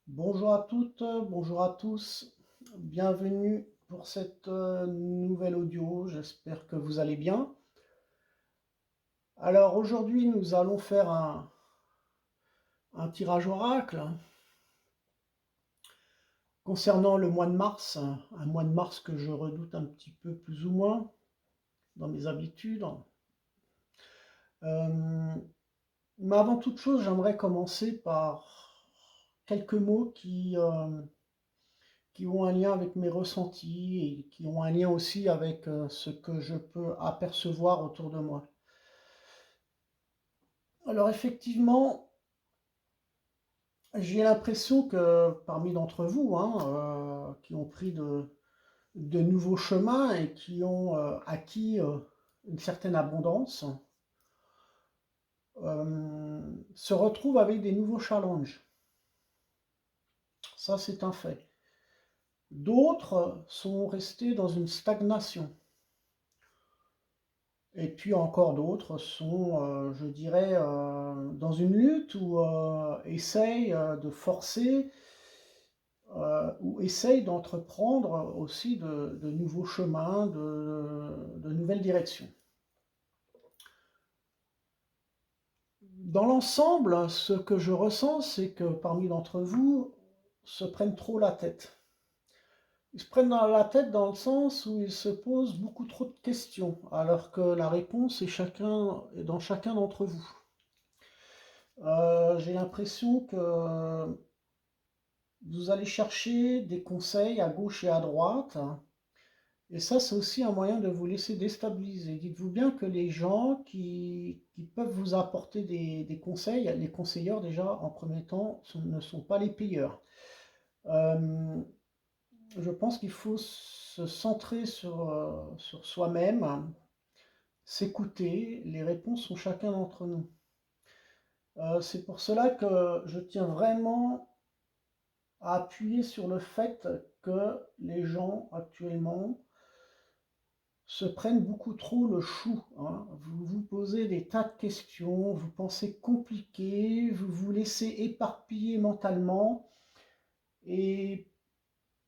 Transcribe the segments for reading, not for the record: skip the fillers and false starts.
Bonjour à toutes, bonjour à tous. Bienvenue pour cette nouvelle audio. J'espère que vous allez bien. Alors aujourd'hui, nous allons faire un tirage oracle concernant le mois de mars, un mois de mars que je redoute un petit peu plus ou moins dans mes habitudes. Euh, mais avant toute chose, j'aimerais commencer par quelques mots qui ont un lien avec mes ressentis et qui ont un lien aussi avec ce que je peux apercevoir autour de moi. Alors effectivement, j'ai l'impression que parmi d'entre vous, qui ont pris de nouveaux chemins et qui ont acquis une certaine abondance, se retrouvent avec des nouveaux challenges. Ça, c'est un fait. D'autres sont restés dans une stagnation. Et puis encore d'autres sont, je dirais, dans une lutte ou essayent de forcer ou essayent d'entreprendre aussi de nouveaux chemins, de nouvelles directions. Dans l'ensemble, ce que je ressens, c'est que parmi d'entre vous se prennent trop la tête. Ils se prennent dans la tête dans le sens où ils se posent beaucoup trop de questions, alors que la réponse est dans chacun d'entre vous. J'ai l'impression que vous allez chercher des conseils à gauche et à droite, et ça, c'est aussi un moyen de vous laisser déstabiliser. Dites-vous bien que les gens qui peuvent vous apporter des conseils, les conseilleurs déjà, en premier temps, ne sont pas les payeurs. Euh, je pense qu'il faut se centrer sur soi-même, s'écouter. Les réponses sont chacun d'entre nous. C'est pour cela que je tiens vraiment à appuyer sur le fait que les gens actuellement se prennent beaucoup trop le chou, hein. Vous vous posez des tas de questions, vous pensez compliqué, vous vous laissez éparpiller mentalement. Et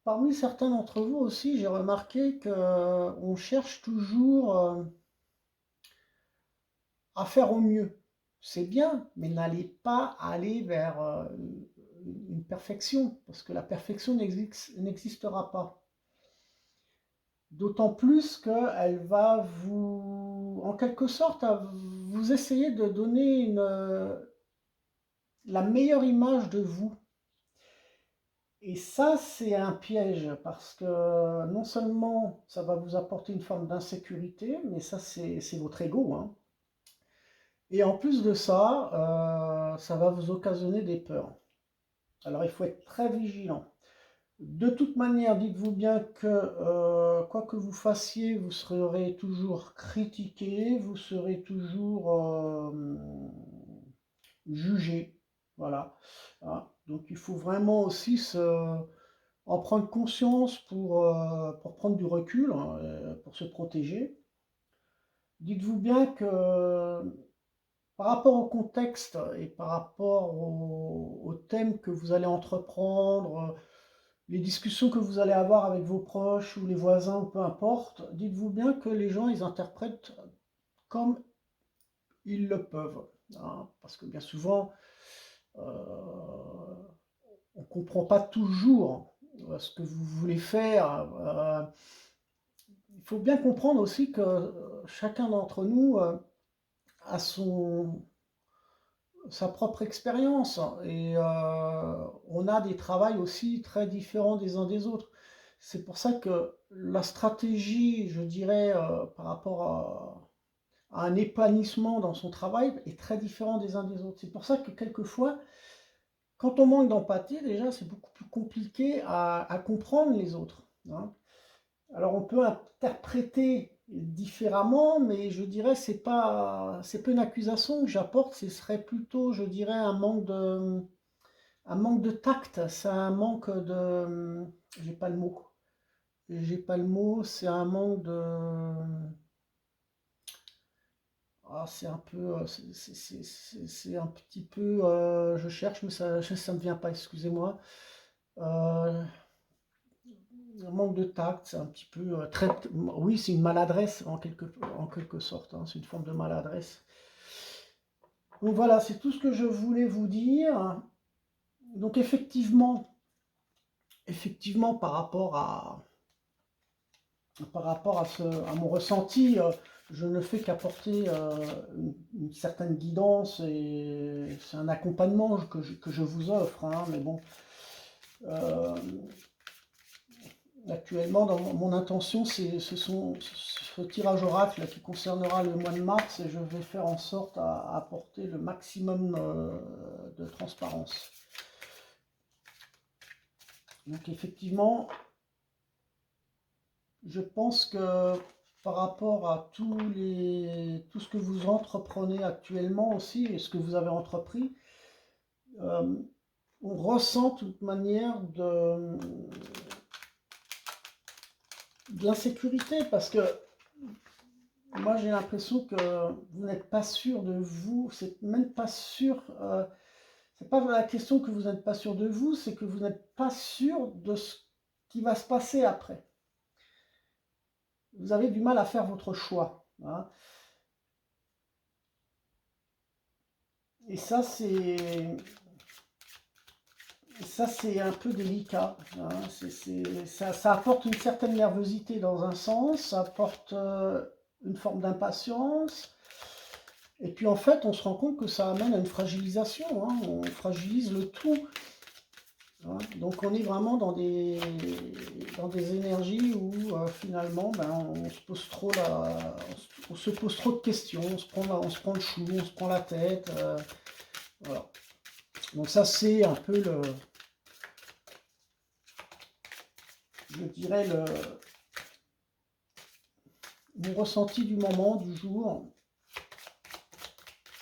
parmi certains d'entre vous aussi, j'ai remarqué qu'on cherche toujours à faire au mieux. C'est bien, mais n'allez pas aller vers une perfection, parce que la perfection n'existera pas. D'autant plus qu'elle va vous, en quelque sorte, vous essayer de donner la meilleure image de vous. Et ça, c'est un piège, parce que non seulement ça va vous apporter une forme d'insécurité, mais ça, c'est votre ego, hein. Et en plus de ça, ça va vous occasionner des peurs. Alors, il faut être très vigilant. De toute manière, dites-vous bien que quoi que vous fassiez, vous serez toujours critiqué, vous serez toujours jugé. Voilà. Hein. Donc il faut vraiment aussi en prendre conscience pour prendre du recul, hein, pour se protéger. Dites-vous bien que par rapport au contexte et par rapport au thème que vous allez entreprendre, les discussions que vous allez avoir avec vos proches ou les voisins ou peu importe, dites-vous bien que les gens, ils interprètent comme ils le peuvent, hein, parce que bien souvent, on ne comprend pas toujours ce que vous voulez faire. Il faut bien comprendre aussi que chacun d'entre nous a sa propre expérience et on a des travails aussi très différents des uns des autres. C'est pour ça que la stratégie, je dirais, par rapport à un épanouissement dans son travail est très différent des uns des autres. C'est pour ça que quelquefois, quand on manque d'empathie, déjà, c'est beaucoup plus compliqué à comprendre les autres, hein. Alors on peut interpréter différemment, mais je dirais c'est pas une accusation que j'apporte, ce serait plutôt, je dirais, un manque de tact, c'est un manque de, j'ai pas le mot, c'est un manque de, Ah, c'est un peu, c'est un petit peu, je cherche, mais ça me vient pas, excusez-moi. Euh, un manque de tact, c'est un petit peu, oui, c'est une maladresse en quelque sorte, hein, c'est une forme de maladresse. Donc voilà, c'est tout ce que je voulais vous dire. Donc effectivement, à mon ressenti, je ne fais qu'apporter une certaine guidance et c'est un accompagnement que je vous offre, hein, mais bon, euh, actuellement, dans mon intention, ce tirage oracle qui concernera le mois de mars et je vais faire en sorte à apporter le maximum de transparence. Donc effectivement, je pense que par rapport à tout ce que vous entreprenez actuellement aussi et ce que vous avez entrepris, euh, on ressent de toute manière de l'insécurité parce que moi j'ai l'impression que vous n'êtes pas sûr de vous, c'est même pas sûr, c'est pas la question que vous n'êtes pas sûr de vous, c'est que vous n'êtes pas sûr de ce qui va se passer après. Vous avez du mal à faire votre choix, hein. Et ça, c'est un peu délicat, hein. Ça apporte une certaine nervosité dans un sens, ça apporte une forme d'impatience. Et puis en fait, on se rend compte que ça amène à une fragilisation, hein. On fragilise le tout, hein. Donc on est vraiment dans des énergies où finalement, ben, on se pose trop de questions, on se prend le chou, on se prend la tête. Voilà. Donc ça, c'est un peu je dirais, mon ressenti du moment, du jour.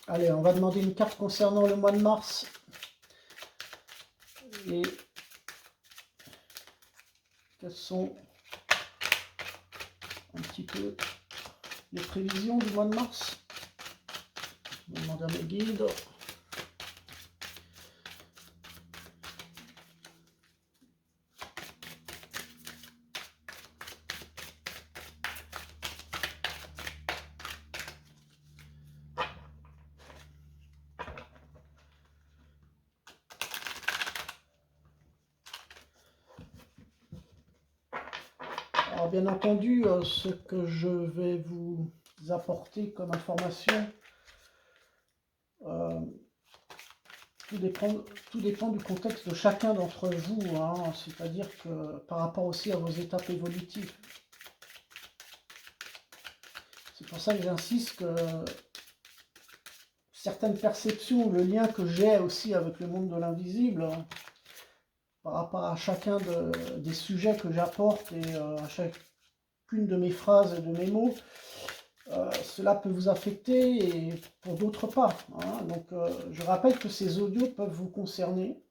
Allez, on va demander une carte concernant le mois de mars. Et quelles sont un petit peu les prévisions du mois de mars. On va demander à mes guides. Alors bien entendu, ce que je vais vous apporter comme information, euh, tout dépend du contexte de chacun d'entre vous, hein. C'est-à-dire que par rapport aussi à vos étapes évolutives. C'est pour ça que j'insiste que certaines perceptions, le lien que j'ai aussi avec le monde de l'invisible, hein, par rapport à chacun des sujets que j'apporte et à chacune de mes phrases et de mes mots, cela peut vous affecter et pour d'autres pas, hein. Donc je rappelle que ces audios peuvent vous concerner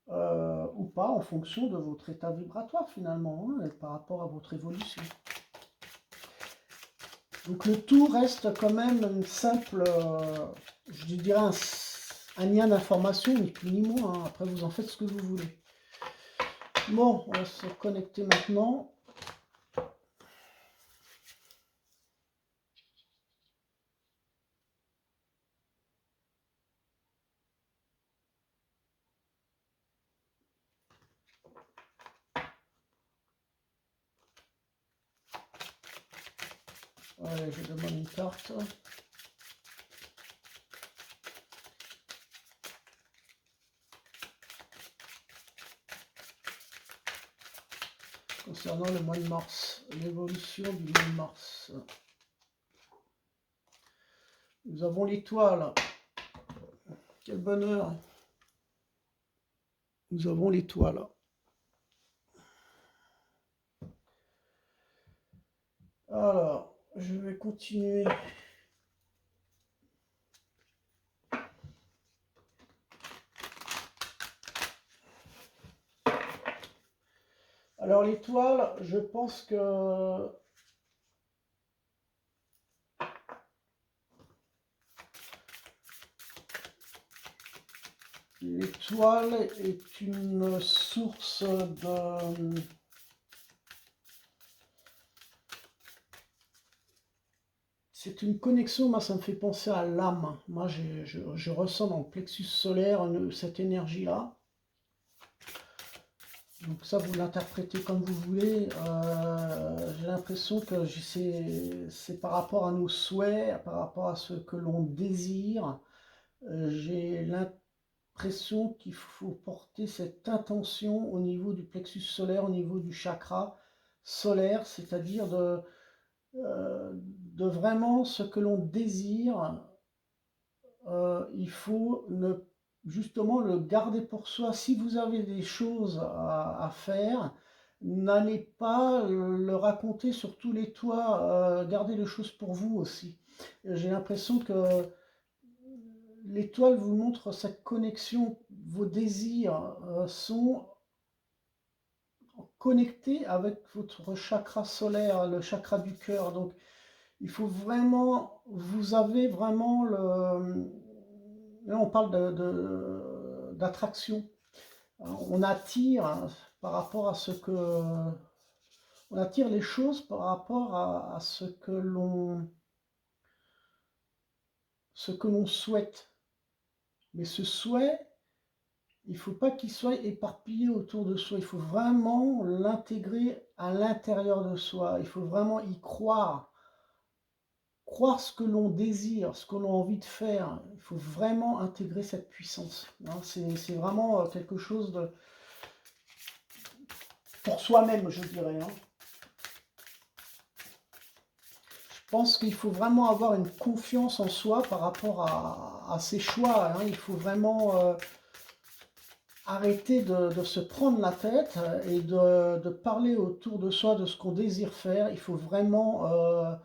ou pas en fonction de votre état vibratoire finalement, hein, et par rapport à votre évolution. Donc le tout reste quand même une simple, je dirais un lien d'information, ni plus ni moins, hein. Après vous en faites ce que vous voulez. Bon, on va se connecter maintenant. Allez, je demande une carte. Concernant le mois de mars, l'évolution du mois de mars. Nous avons l'étoile. Quel bonheur. Nous avons l'étoile. Alors, je vais continuer. Alors l'étoile, je pense que L'étoile est une source de... C'est une connexion, moi ça me fait penser à l'âme. Moi je ressens dans le plexus solaire cette énergie-là. Donc ça vous l'interprétez comme vous voulez. J'ai l'impression que c'est par rapport à nos souhaits, par rapport à ce que l'on désire. J'ai l'impression qu'il faut porter cette intention au niveau du plexus solaire, au niveau du chakra solaire, c'est-à-dire de vraiment ce que l'on désire, il faut justement le garder pour soi. Si vous avez des choses à faire, n'allez pas le raconter sur tous les toits, gardez les choses pour vous aussi. J'ai l'impression que l'étoile vous montre cette connexion, vos désirs sont connectés avec votre chakra solaire, le chakra du cœur. Donc il faut vraiment, vous avez vraiment là on parle d'attraction. On attire par rapport à ce que, on attire les choses par rapport à ce que l'on souhaite. Mais ce souhait, il ne faut pas qu'il soit éparpillé autour de soi. Il faut vraiment l'intégrer à l'intérieur de soi. Il faut vraiment y croire. Croire ce que l'on désire, ce que l'on a envie de faire. Il faut vraiment intégrer cette puissance. C'est vraiment quelque chose de... pour soi-même, je dirais. Je pense qu'il faut vraiment avoir une confiance en soi par rapport à ses choix. Il faut vraiment arrêter de se prendre la tête et de parler autour de soi de ce qu'on désire faire. Il faut vraiment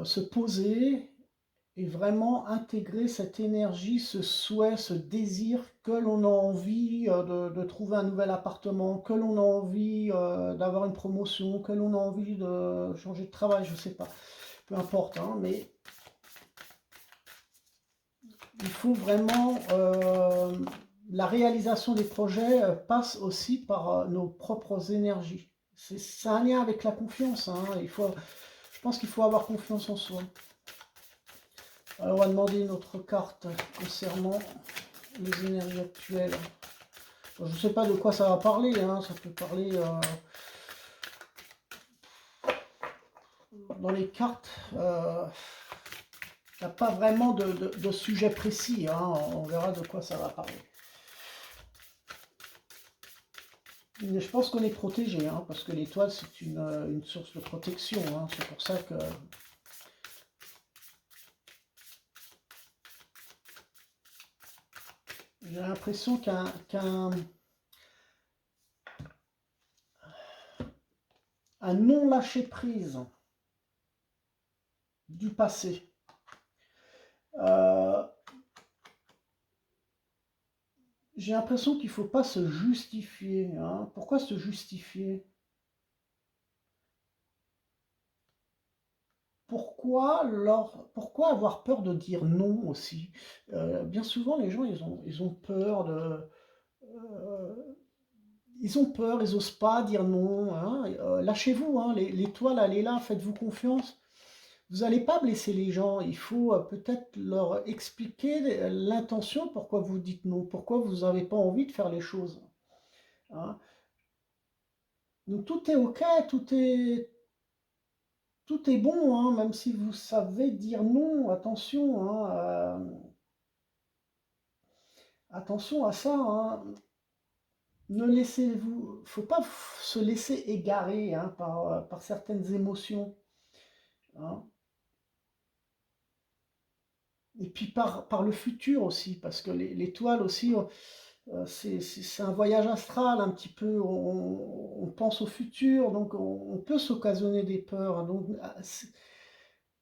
se poser et vraiment intégrer cette énergie, ce souhait, ce désir que l'on a envie de trouver un nouvel appartement, que l'on a envie d'avoir une promotion, que l'on a envie de changer de travail, je ne sais pas, peu importe, mais il faut vraiment, la réalisation des projets passe aussi par nos propres énergies. C'est un lien avec la confiance, je pense qu'il faut avoir confiance en soi. Alors on va demander une autre carte concernant les énergies actuelles. Je ne sais pas de quoi ça va parler, ça peut parler dans les cartes. Il n'y a pas vraiment de sujet précis, on verra de quoi ça va parler. Mais je pense qu'on est protégé, parce que l'étoile c'est une source de protection, c'est pour ça que... J'ai l'impression qu'un non-lâcher-prise du passé, j'ai l'impression qu'il ne faut pas se justifier. Pourquoi se justifier? Pourquoi avoir peur de dire non aussi? Bien souvent, les gens, ils ont peur ils ont peur, ils n'osent pas dire non. Lâchez-vous, l'étoile, elle est là, faites-vous confiance. Vous n'allez pas blesser les gens, il faut peut-être leur expliquer l'intention, pourquoi vous dites non, pourquoi vous n'avez pas envie de faire les choses. Donc tout est ok, tout est bon, même si vous savez dire non, attention, attention à ça. Ne laissez-vous, faut pas se laisser égarer par certaines émotions. Et puis par le futur aussi, parce que l'étoile aussi, c'est un voyage astral un petit peu, on pense au futur, donc on peut s'occasionner des peurs. Donc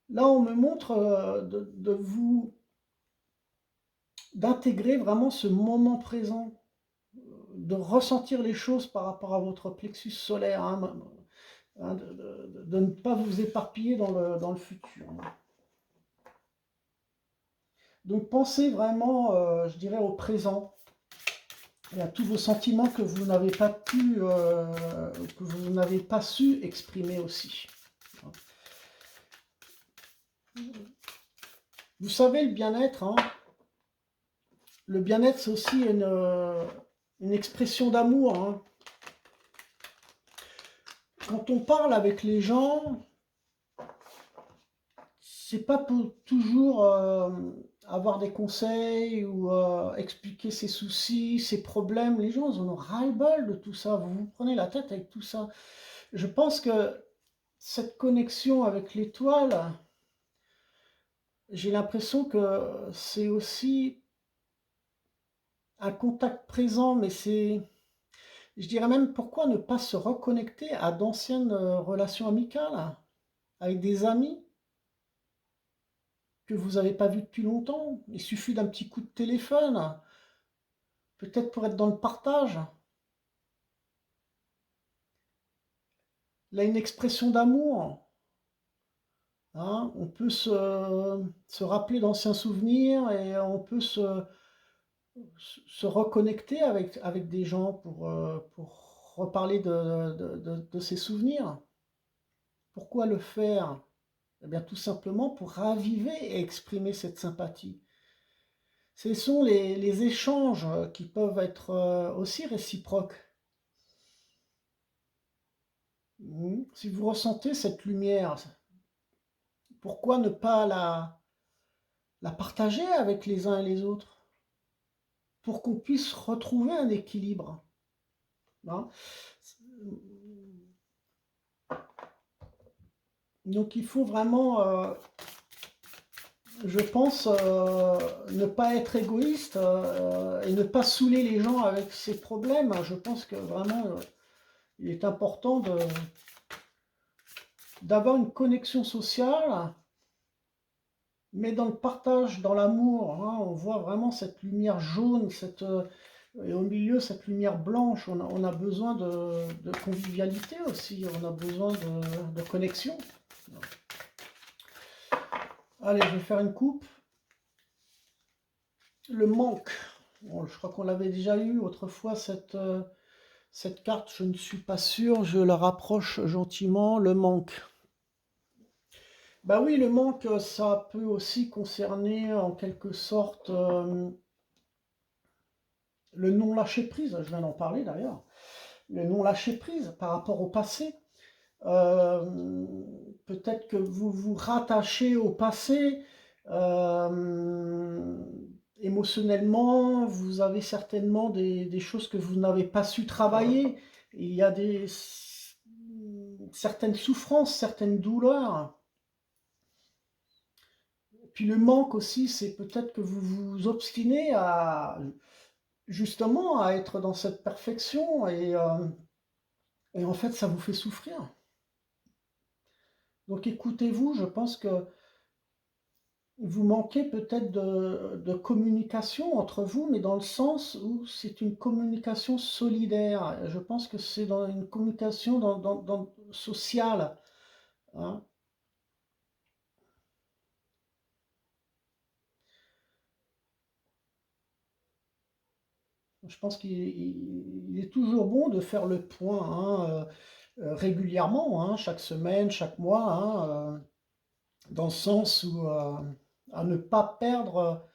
là, on me montre d'intégrer vraiment ce moment présent, de ressentir les choses par rapport à votre plexus solaire, de ne pas vous éparpiller dans le futur. Donc pensez vraiment, je dirais, au présent et à tous vos sentiments que vous n'avez pas pu, que vous n'avez pas su exprimer aussi. Vous savez, le bien-être, hein, le bien-être, c'est aussi une expression d'amour, hein. Quand on parle avec les gens, c'est pas pour toujours avoir des conseils ou expliquer ses soucis, ses problèmes. Les gens, ils en ont ras-le-bol de tout ça. Vous vous prenez la tête avec tout ça. Je pense que cette connexion avec l'étoile, j'ai l'impression que c'est aussi un contact présent, mais c'est, je dirais même, pourquoi ne pas se reconnecter à d'anciennes relations amicales, avec des amis que vous n'avez pas vus depuis longtemps. Il suffit d'un petit coup de téléphone, peut-être pour être dans le partage. Là, une expression d'amour, hein. On peut se rappeler d'anciens souvenirs et on peut se reconnecter avec des gens pour reparler de ces souvenirs. Pourquoi le faire? Eh bien, tout simplement pour raviver et exprimer cette sympathie. Ce sont les échanges qui peuvent être aussi réciproques. Si vous ressentez cette lumière, pourquoi ne pas la partager avec les uns et les autres pour qu'on puisse retrouver un équilibre, hein. Donc il faut vraiment, je pense, ne pas être égoïste et ne pas saouler les gens avec ses problèmes. Je pense que vraiment, il est important d'avoir une connexion sociale, mais dans le partage, dans l'amour, hein. On voit vraiment cette lumière jaune, et au milieu cette lumière blanche. On a besoin de convivialité aussi, on a besoin de connexion. Allez, je vais faire une coupe. Le manque. Bon, je crois qu'on l'avait déjà eu autrefois, cette carte, je ne suis pas sûr, je la rapproche gentiment. Le manque. Bah oui, le manque, ça peut aussi concerner en quelque sorte le non-lâcher-prise. Je viens d'en parler d'ailleurs. Le non-lâcher-prise par rapport au passé. Euh, Peut-être que vous vous rattachez au passé euh, émotionnellement, vous avez certainement des choses que vous n'avez pas su travailler. Il y a certaines souffrances, certaines douleurs. Puis le manque aussi, c'est peut-être que vous vous obstinez à justement à être dans cette perfection et en fait ça vous fait souffrir. Donc écoutez-vous, je pense que vous manquez peut-être de communication entre vous, mais dans le sens où c'est une communication solidaire. Je pense que c'est dans une communication sociale, hein. Je pense qu'il est toujours bon de faire le point, hein, régulièrement, hein, chaque semaine, chaque mois, hein, dans le sens où à ne pas perdre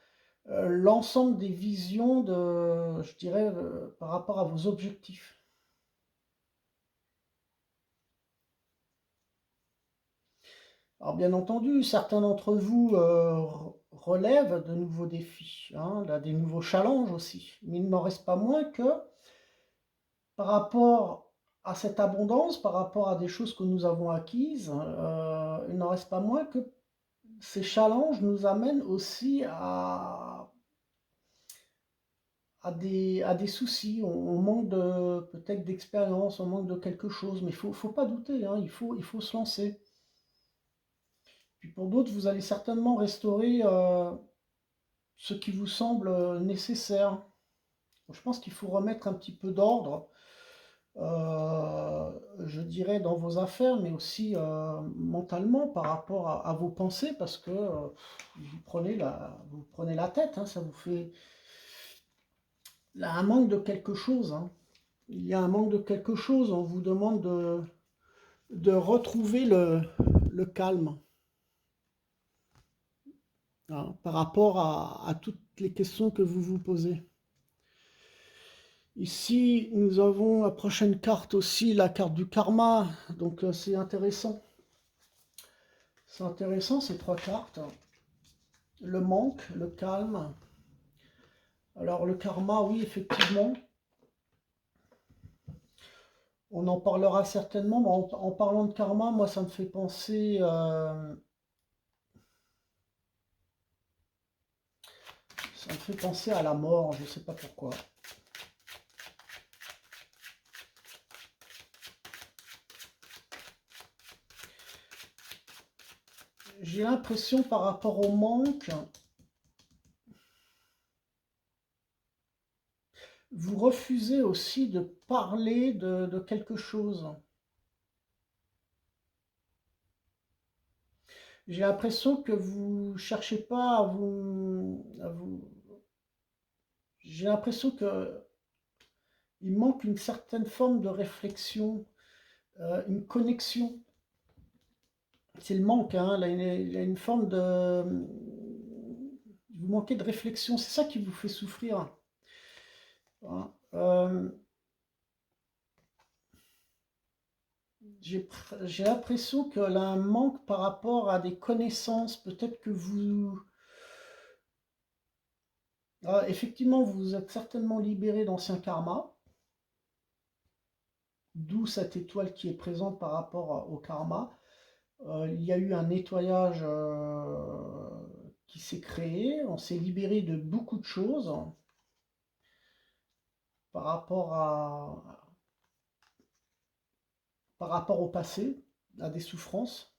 l'ensemble des visions je dirais, par rapport à vos objectifs. Alors bien entendu, certains d'entre vous relèvent de nouveaux défis, hein, là, des nouveaux challenges aussi, mais il n'en reste pas moins que par rapport à cette abondance, par rapport à des choses que nous avons acquises, il n'en reste pas moins que ces challenges nous amènent aussi à des soucis. On manque peut-être d'expérience, on manque de quelque chose, mais faut pas douter, hein, il faut se lancer. Puis pour d'autres, vous allez certainement restaurer ce qui vous semble nécessaire. Je pense qu'il faut remettre un petit peu d'ordre je dirais, dans vos affaires, mais aussi mentalement par rapport à vos pensées, parce que vous prenez la tête, hein, ça vous fait là, un manque de quelque chose, hein. Il y a un manque de quelque chose, on vous demande de retrouver le calme, hein, par rapport à toutes les questions que vous vous posez. Ici, nous avons la prochaine carte aussi, la carte du karma, donc c'est intéressant. C'est intéressant ces trois cartes. Le manque, le calme. Alors le karma, oui, effectivement, on en parlera certainement, mais en parlant de karma, moi ça me fait penser, à la mort, je ne sais pas pourquoi. J'ai l'impression par rapport au manque, vous refusez aussi de parler de quelque chose. J'ai l'impression que vous cherchez pas j'ai l'impression que il manque une certaine forme de réflexion, une connexion. C'est le manque, hein, là, il y a une forme de... Vous manquez de réflexion, c'est ça qui vous fait souffrir, hein. J'ai l'impression qu'il y a un manque par rapport à des connaissances, peut-être que vous... effectivement, vous vous êtes certainement libéré d'anciens karmas, d'où cette étoile qui est présente par rapport au karma. Il y a eu un nettoyage qui s'est créé, on s'est libéré de beaucoup de choses par rapport au passé, à des souffrances.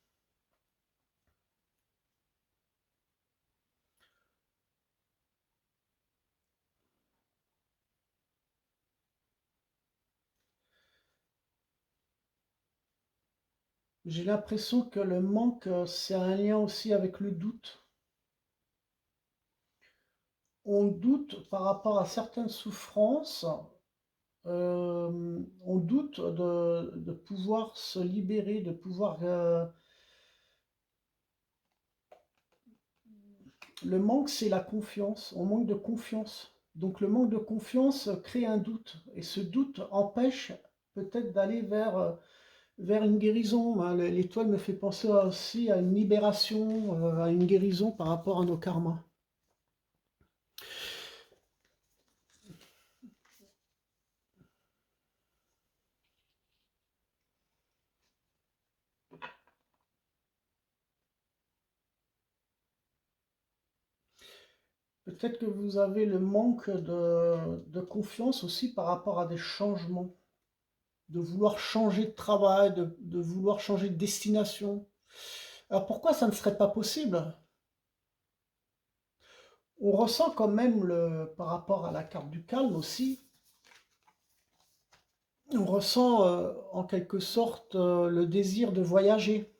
J'ai l'impression que le manque, c'est un lien aussi avec le doute. On doute par rapport à certaines souffrances, on doute de pouvoir se libérer, de pouvoir... le manque, c'est la confiance, on manque de confiance. Donc le manque de confiance crée un doute, et ce doute empêche peut-être d'aller vers une guérison, hein. L'étoile me fait penser aussi à une libération, à une guérison par rapport à nos karmas. Peut-être que vous avez le manque de confiance aussi par rapport à des changements, de vouloir changer de travail, de vouloir changer de destination. Alors pourquoi ça ne serait pas possible? On ressent quand même, par rapport à la carte du calme aussi, on ressent en quelque sorte le désir de voyager.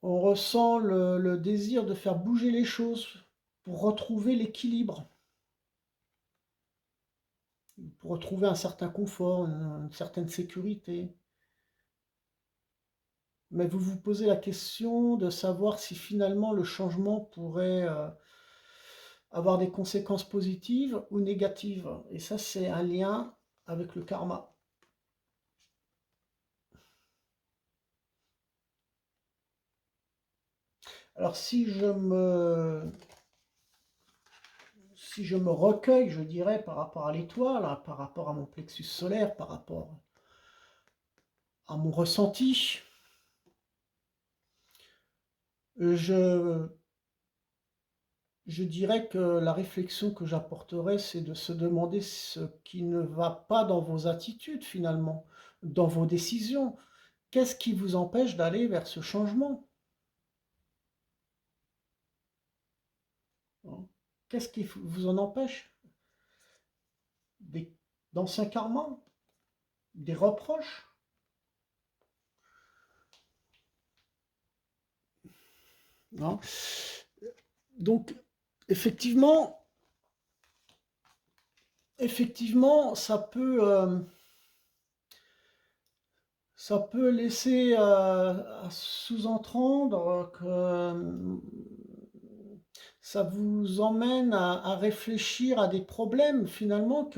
On ressent le désir de faire bouger les choses pour retrouver l'équilibre, pour retrouver un certain confort, une certaine sécurité. Mais vous vous posez la question de savoir si finalement le changement pourrait avoir des conséquences positives ou négatives. Et ça, c'est un lien avec le karma. Alors si je me recueille, je dirais, par rapport à l'étoile, hein, par rapport à mon plexus solaire, par rapport à mon ressenti, je, je dirais que la réflexion que j'apporterais, c'est de se demander ce qui ne va pas dans vos attitudes finalement, dans vos décisions. Qu'est-ce qui vous empêche d'aller vers ce changement, hein? Qu'est-ce qui vous en empêche? Des, d'anciens karmas, des reproches. Non. Donc, effectivement, ça peut laisser sous-entendre que ça vous emmène à réfléchir à des problèmes finalement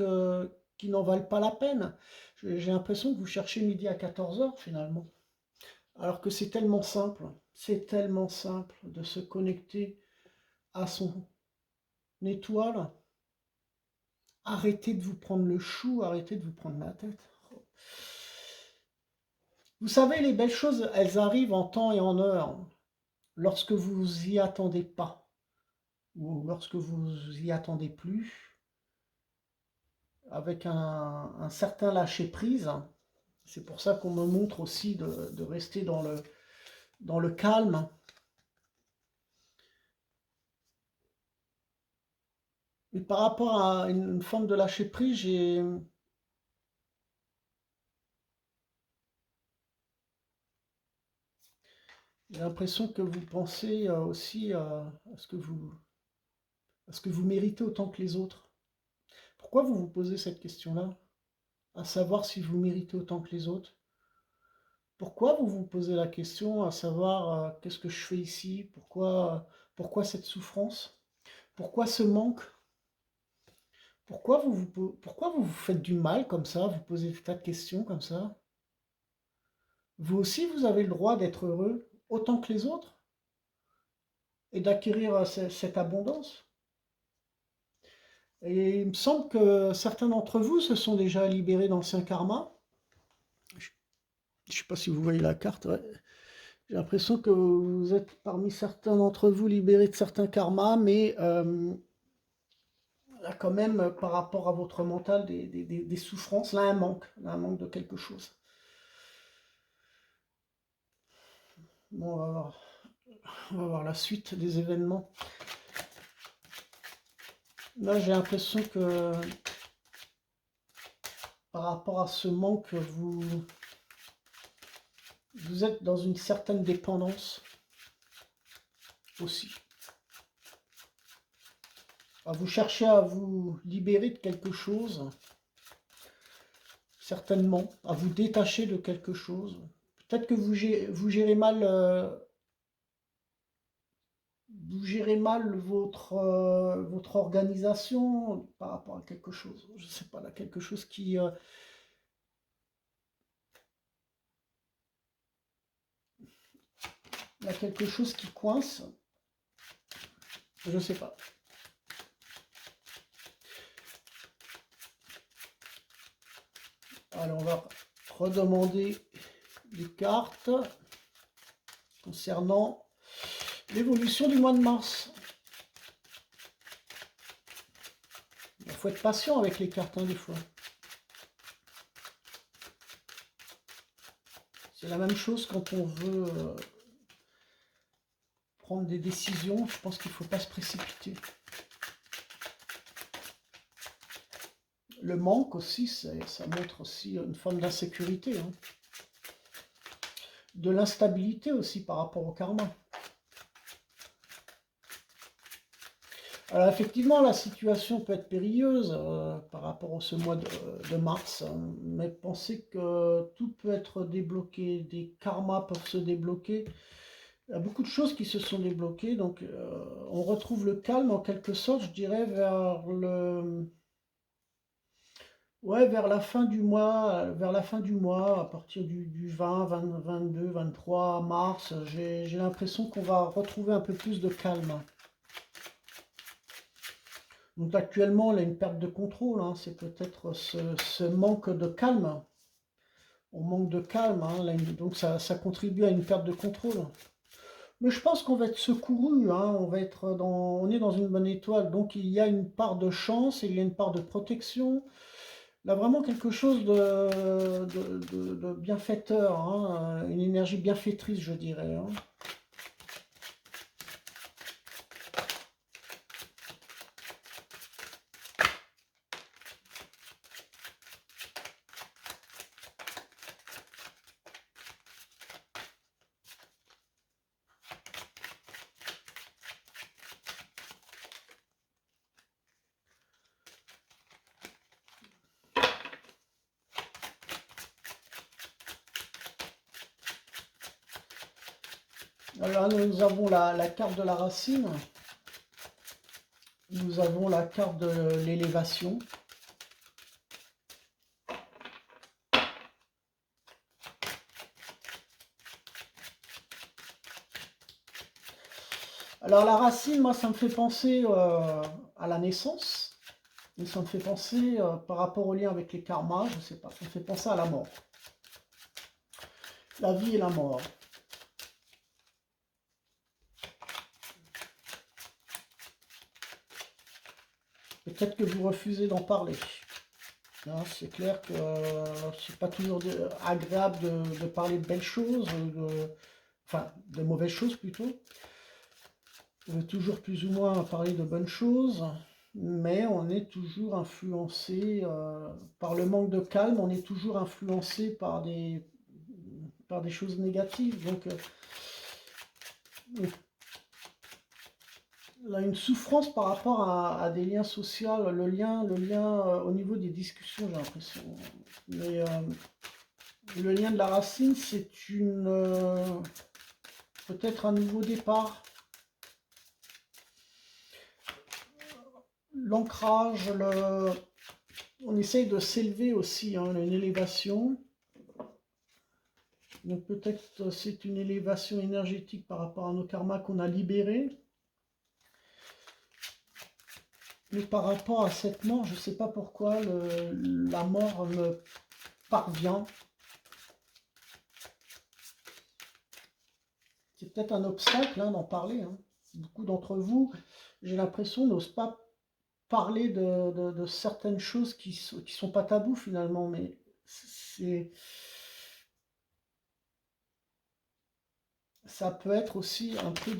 qui n'en valent pas la peine. J'ai l'impression que vous cherchez midi à 14 heures finalement. Alors que c'est tellement simple de se connecter à son étoile. Arrêtez de vous prendre le chou, arrêtez de vous prendre la tête. Vous savez, les belles choses, elles arrivent en temps et en heure, lorsque vous y attendez pas, ou lorsque vous y attendez plus, avec un certain lâcher-prise. C'est pour ça qu'on me montre aussi de rester dans le calme. Mais par rapport à une forme de lâcher-prise, j'ai l'impression que vous pensez aussi à ce que vous méritez autant que les autres. Pourquoi vous vous posez cette question-là? À savoir si vous méritez autant que les autres? Pourquoi vous vous posez la question à savoir qu'est-ce que je fais ici? Pourquoi cette souffrance? Pourquoi ce manque? Pourquoi vous vous faites du mal comme ça? Vous posez des tas de questions comme ça? Vous aussi, vous avez le droit d'être heureux autant que les autres et d'acquérir cette abondance. Et il me semble que certains d'entre vous se sont déjà libérés d'anciens karmas. Je ne sais pas si vous voyez la carte. Ouais. J'ai l'impression que vous êtes parmi certains d'entre vous libérés de certains karmas, mais là quand même, par rapport à votre mental, des souffrances, là un manque de quelque chose. Bon, on va voir la suite des événements. Là, j'ai l'impression que par rapport à ce manque, vous êtes dans une certaine dépendance aussi. Vous cherchez à vous libérer de quelque chose, certainement, à vous détacher de quelque chose. Peut-être que vous gérez mal, votre organisation par rapport à quelque chose. Je ne sais pas, là, quelque chose qui... il y a quelque chose qui coince. Je ne sais pas. Alors, on va redemander les cartes concernant l'évolution du mois de mars. Il faut être patient avec les cartes, hein, des fois. C'est la même chose quand on veut prendre des décisions. Je pense qu'il ne faut pas se précipiter. Le manque aussi, ça montre aussi une forme d'insécurité. Hein. De l'instabilité aussi par rapport au karma. Alors effectivement, la situation peut être périlleuse par rapport à ce mois de mars, hein, mais pensez que tout peut être débloqué, des karmas peuvent se débloquer. Il y a beaucoup de choses qui se sont débloquées, donc on retrouve le calme en quelque sorte, je dirais, vers la fin du mois, à partir du 20, 20, 22, 23 mars, j'ai l'impression qu'on va retrouver un peu plus de calme. Donc actuellement, il y a une perte de contrôle, hein, c'est peut-être ce manque de calme. On manque de calme, hein, là, donc ça contribue à une perte de contrôle. Mais je pense qu'on va être secouru, hein, on est dans une bonne étoile, donc il y a une part de chance et il y a une part de protection. Là, vraiment quelque chose de bienfaiteur, hein, une énergie bienfaitrice, je dirais. Hein. Là, nous avons la carte de la racine. Nous avons la carte de l'élévation. Alors la racine, moi, ça me fait penser à la naissance. Et ça me fait penser, par rapport au lien avec les karmas, je sais pas, ça me fait penser à la mort. La vie et la mort. Peut-être que vous refusez d'en parler. Hein, c'est clair que c'est pas toujours agréable de parler de belles choses, enfin de mauvaises choses plutôt. On veut toujours plus ou moins parler de bonnes choses, mais on est toujours influencé par le manque de calme, on est toujours influencé par des choses négatives. Donc là, une souffrance par rapport à des liens sociaux, le lien au niveau des discussions, j'ai l'impression. Mais le lien de la racine, c'est peut-être un nouveau départ. L'ancrage, on essaye de s'élever aussi, hein, une élévation. Donc peut-être c'est une élévation énergétique par rapport à nos karmas qu'on a libérés. Mais par rapport à cette mort, je ne sais pas pourquoi la mort me parvient. C'est peut-être un obstacle d'en parler. Hein. Beaucoup d'entre vous, j'ai l'impression, n'osent pas parler de certaines choses qui sont pas tabous finalement, mais ça peut être aussi un peu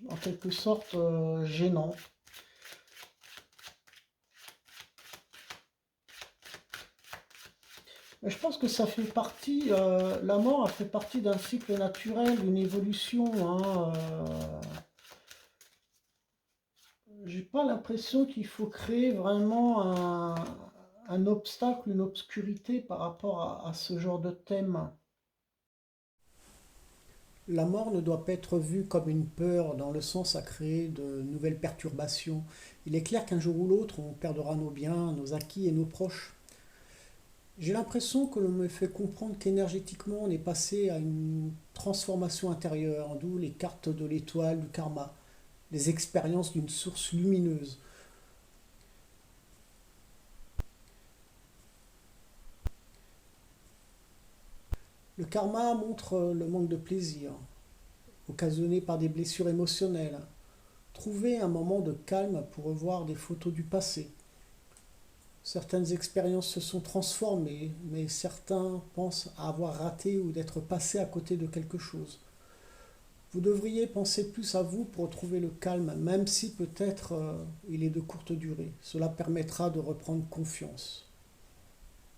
en quelque sorte gênant. Mais je pense que ça fait partie, la mort a fait partie d'un cycle naturel, d'une évolution. Hein, j'ai pas l'impression qu'il faut créer vraiment un obstacle, une obscurité par rapport à ce genre de thème. La mort ne doit pas être vue comme une peur dans le sens à créer de nouvelles perturbations. Il est clair qu'un jour ou l'autre, on perdra nos biens, nos acquis et nos proches. J'ai l'impression que l'on me fait comprendre qu'énergétiquement, on est passé à une transformation intérieure, d'où les cartes de l'étoile, du karma, les expériences d'une source lumineuse. Le karma montre le manque de plaisir, occasionné par des blessures émotionnelles. Trouver un moment de calme pour revoir des photos du passé. Certaines expériences se sont transformées, mais certains pensent avoir raté ou d'être passés à côté de quelque chose. Vous devriez penser plus à vous pour retrouver le calme, même si peut-être il est de courte durée. Cela permettra de reprendre confiance.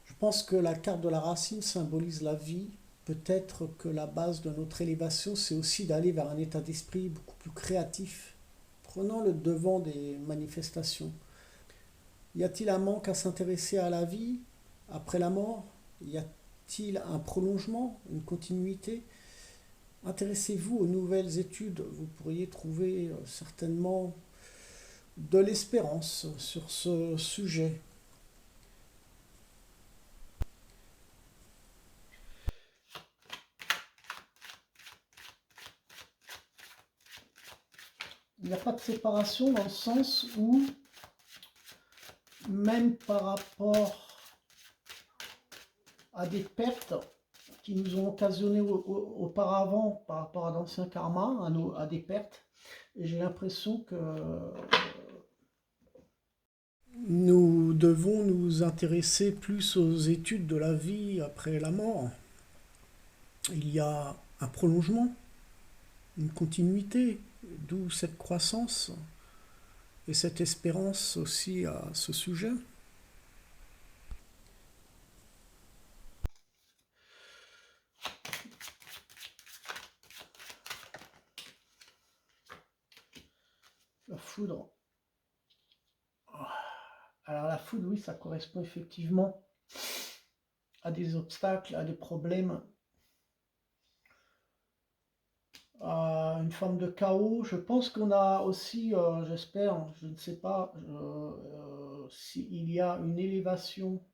Je pense que la carte de la racine symbolise la vie. Peut-être que la base de notre élévation, c'est aussi d'aller vers un état d'esprit beaucoup plus créatif, prenant le devant des manifestations. Y a-t-il un manque à s'intéresser à la vie après la mort? Y a-t-il un prolongement, une continuité? Intéressez-vous aux nouvelles études, vous pourriez trouver certainement de l'espérance sur ce sujet. Il n'y a pas de séparation dans le sens où, même par rapport à des pertes qui nous ont occasionné auparavant, par rapport à d'anciens karmas, à des pertes, et j'ai l'impression que nous devons nous intéresser plus aux études de la vie après la mort. Il y a un prolongement, une continuité, d'où cette croissance et cette espérance aussi à ce sujet. La foudre. Alors la foudre, oui, ça correspond effectivement à des obstacles, à des problèmes. une forme de chaos. Je pense qu'on a aussi, j'espère, je ne sais pas, s'il y a une élévation,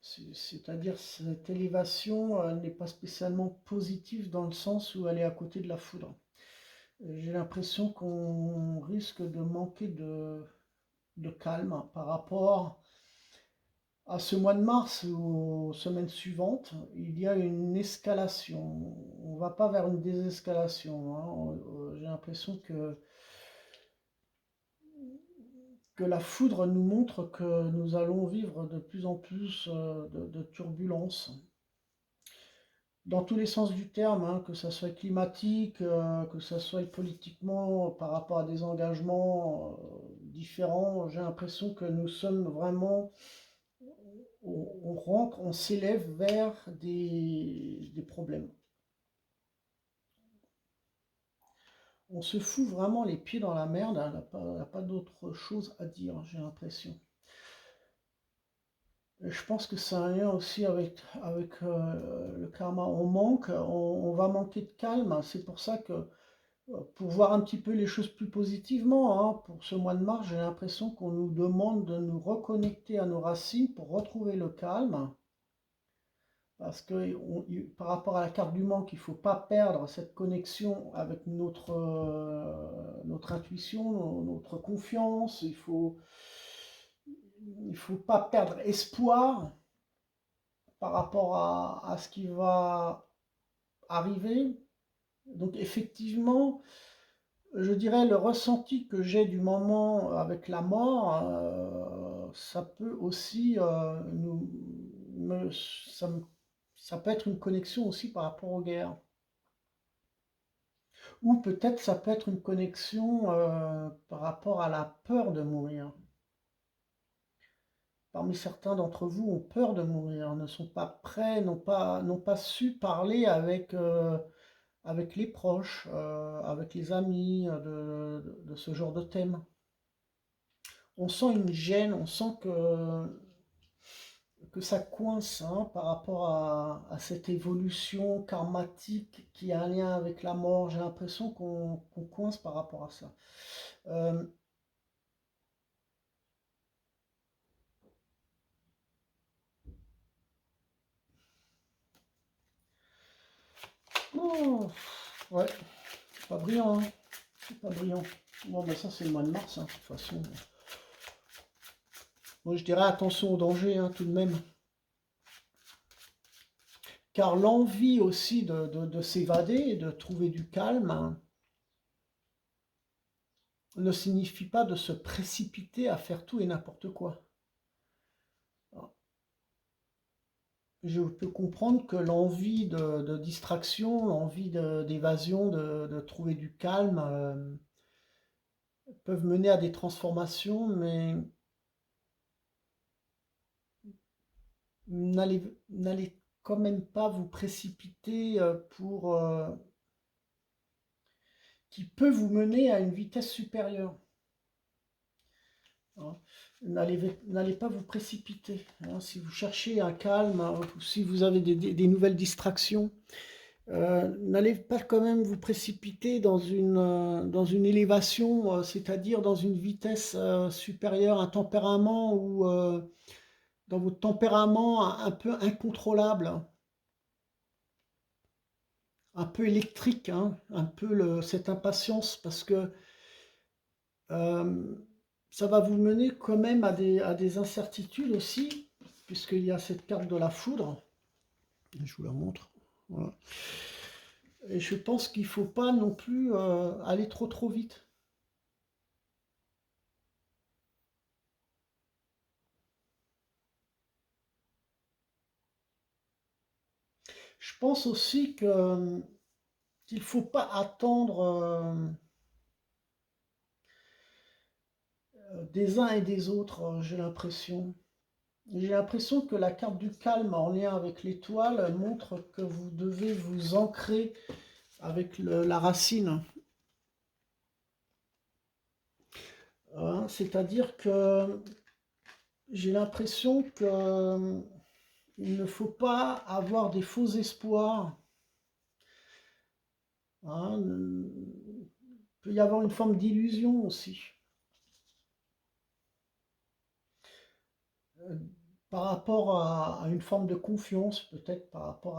c'est-à-dire cette élévation n'est pas spécialement positive dans le sens où elle est à côté de la foudre. J'ai l'impression qu'on risque de manquer de calme par rapport à ce mois de mars ou aux semaines suivantes. Il y a une escalation. On ne va pas vers une désescalation, hein. J'ai l'impression que la foudre nous montre que nous allons vivre de plus en plus de turbulences dans tous les sens du terme, hein, que ça soit climatique, que ça soit politiquement par rapport à des engagements différents. J'ai l'impression que nous sommes vraiment, on rentre, on s'élève vers des problèmes. On se fout vraiment les pieds dans la merde, hein, il n'y a pas d'autre chose à dire, j'ai l'impression. Et je pense que c'est un lien aussi avec le karma. On va manquer de calme. C'est pour ça que, pour voir un petit peu les choses plus positivement, hein, pour ce mois de mars, j'ai l'impression qu'on nous demande de nous reconnecter à nos racines pour retrouver le calme. Parce que par rapport à la carte du manque, il ne faut pas perdre cette connexion avec notre intuition, notre confiance. Il faut pas perdre espoir par rapport à ce qui va arriver. Donc effectivement, je dirais le ressenti que j'ai du moment avec la mort, ça peut aussi ça peut être une connexion aussi par rapport aux guerres. Ou peut-être ça peut être une connexion par rapport à la peur de mourir. Parmi certains d'entre vous ont peur de mourir, ne sont pas prêts, n'ont pas su parler avec les proches, avec les amis, de ce genre de thème. On sent une gêne, on sent que ça coince, hein, par rapport à cette évolution karmatique qui a un lien avec la mort. J'ai l'impression qu'on coince par rapport à ça. Euh, oh, ouais, c'est pas brillant, hein, c'est pas brillant. Bon, ben ça c'est le mois de mars, hein, de toute façon. Moi je dirais attention au danger, hein, tout de même. Car l'envie aussi de s'évader et de trouver du calme, hein, ne signifie pas de se précipiter à faire tout et n'importe quoi. Je peux comprendre que l'envie de distraction, l'envie d'évasion, de trouver du calme, peuvent mener à des transformations, mais n'allez quand même pas vous précipiter qui peut vous mener à une vitesse supérieure, hein. N'allez pas vous précipiter, hein. Si vous cherchez un calme, hein, ou si vous avez des nouvelles distractions, n'allez pas quand même vous précipiter dans une élévation, c'est-à-dire dans une vitesse supérieure, un tempérament ou dans votre tempérament un peu incontrôlable, un peu électrique, hein, un peu cette impatience, parce que euh, ça va vous mener quand même à des incertitudes aussi, puisqu'il y a cette carte de la foudre. Je vous la montre. Voilà. Et je pense qu'il ne faut pas non plus aller trop vite. Je pense aussi qu'il ne faut pas attendre des uns et des autres, j'ai l'impression. J'ai l'impression que la carte du calme en lien avec l'étoile montre que vous devez vous ancrer avec la racine, hein. C'est-à-dire que j'ai l'impression qu'il ne faut pas avoir des faux espoirs. Hein. Il peut y avoir une forme d'illusion aussi. Euh, Par rapport à une forme de confiance, peut-être par rapport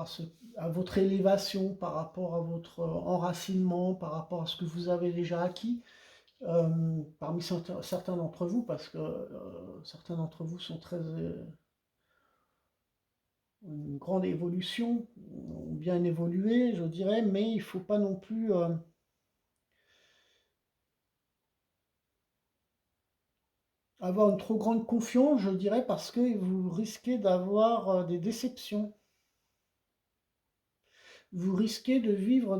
à votre élévation, par rapport à votre enracinement, par rapport à ce que vous avez déjà acquis, parmi certains d'entre vous, parce que certains d'entre vous sont très, une grande évolution, ont bien évolué, je dirais, mais il ne faut pas non plus avoir une trop grande confiance, je dirais, parce que vous risquez d'avoir des déceptions. Vous risquez de vivre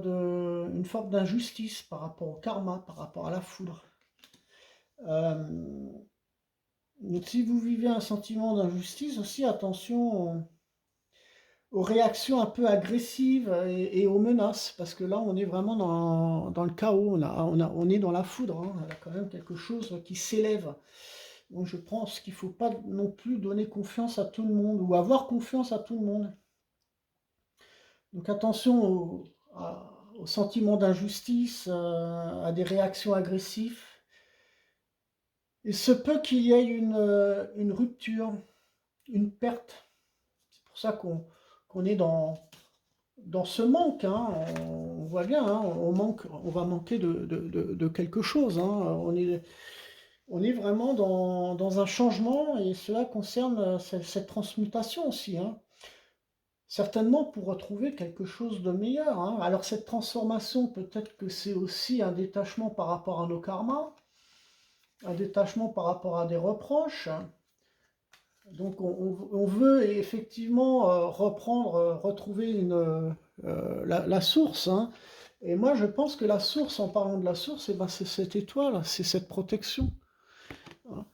une forme d'injustice par rapport au karma, par rapport à la foudre. Euh, donc si vous vivez un sentiment d'injustice, aussi attention aux réactions un peu agressives et aux menaces, parce que là on est vraiment dans le chaos, on est dans la foudre, hein. Il y a quand même quelque chose qui s'élève. Donc je pense qu'il ne faut pas non plus donner confiance à tout le monde, ou avoir confiance à tout le monde. Donc attention aux sentiments d'injustice, à des réactions agressives. Il se peut qu'il y ait une rupture, une perte. C'est pour ça qu'on est dans ce manque, hein. On voit bien, hein, on va manquer de quelque chose, hein. On est vraiment dans un changement et cela concerne cette transmutation aussi, hein. Certainement pour retrouver quelque chose de meilleur, hein. Alors cette transformation, peut-être que c'est aussi un détachement par rapport à nos karmas, un détachement par rapport à des reproches. Donc on veut effectivement reprendre, retrouver la source, hein. Et moi je pense que la source, en parlant de la source, eh ben, c'est cette étoile, c'est cette protection, hein.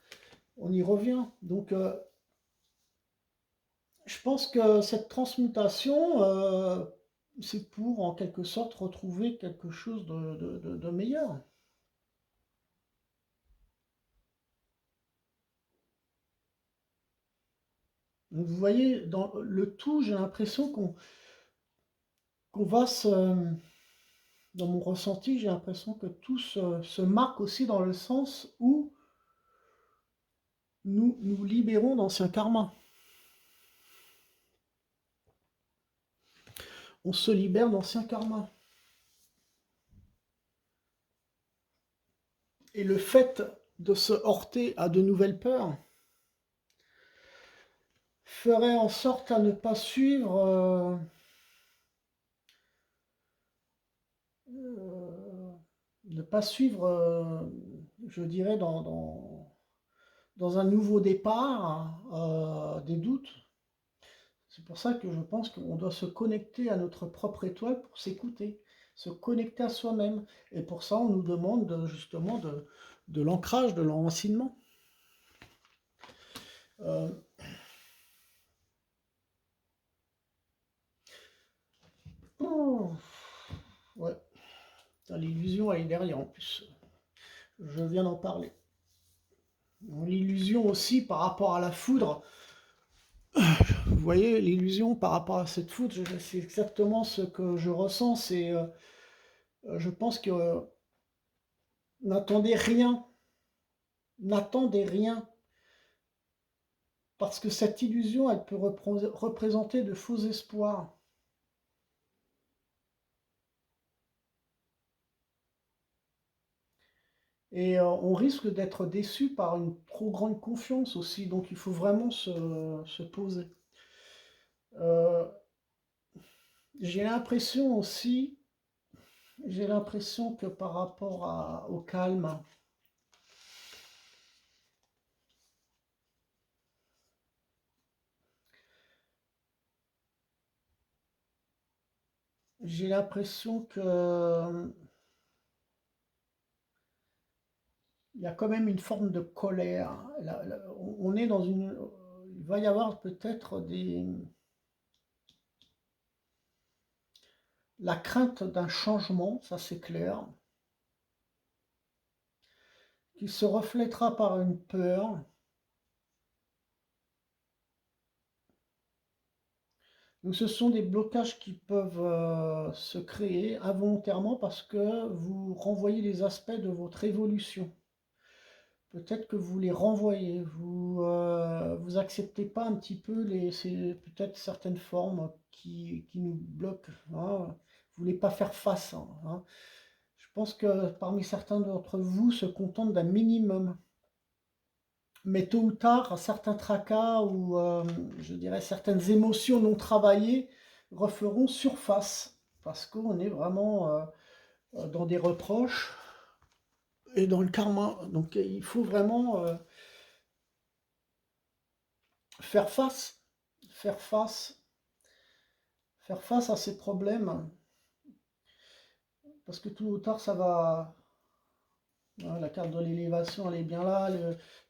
On y revient. Donc je pense que cette transmutation, c'est pour en quelque sorte retrouver quelque chose de meilleur. Donc, vous voyez, dans le tout, j'ai l'impression qu'on va se... Dans mon ressenti, j'ai l'impression que tout se marque aussi dans le sens où nous nous libérons d'anciens karmas. On se libère d'anciens karmas. Et le fait de se heurter à de nouvelles peurs ferait en sorte à ne pas suivre, je dirais, dans un nouveau départ, des doutes. C'est pour ça que je pense qu'on doit se connecter à notre propre étoile pour s'écouter, se connecter à soi-même. Et pour ça, on nous demande justement de l'ancrage, de l'enracinement. Euh, oh, ouais, l'illusion, elle est derrière en plus. Je viens d'en parler. L'illusion aussi par rapport à la foudre. Vous voyez, l'illusion par rapport à cette foudre, c'est exactement ce que je ressens. Je pense que n'attendez rien, n'attendez rien, parce que cette illusion, elle peut représenter de faux espoirs. Et on risque d'être déçu par une trop grande confiance aussi, donc il faut vraiment se poser. Euh, j'ai l'impression aussi, j'ai l'impression que par rapport au calme, j'ai l'impression que il y a quand même une forme de colère. On est dans une, il va y avoir peut-être la crainte d'un changement, ça c'est clair, qui se reflètera par une peur, Donc ce sont des blocages qui peuvent se créer involontairement parce que vous renvoyez les aspects de votre évolution. Peut-être que vous les renvoyez, vous acceptez pas un petit peu peut-être certaines formes qui nous bloquent, hein. Vous voulez pas faire face, hein. Je pense que parmi certains d'entre vous se contentent d'un minimum. Mais tôt ou tard, certains tracas ou je dirais certaines émotions non travaillées referont surface parce qu'on est vraiment dans des reproches et dans le karma. Donc il faut vraiment faire face, faire face, faire face à ces problèmes parce que tôt ou tard ça va. Hein, la carte de l'élévation, elle est bien là,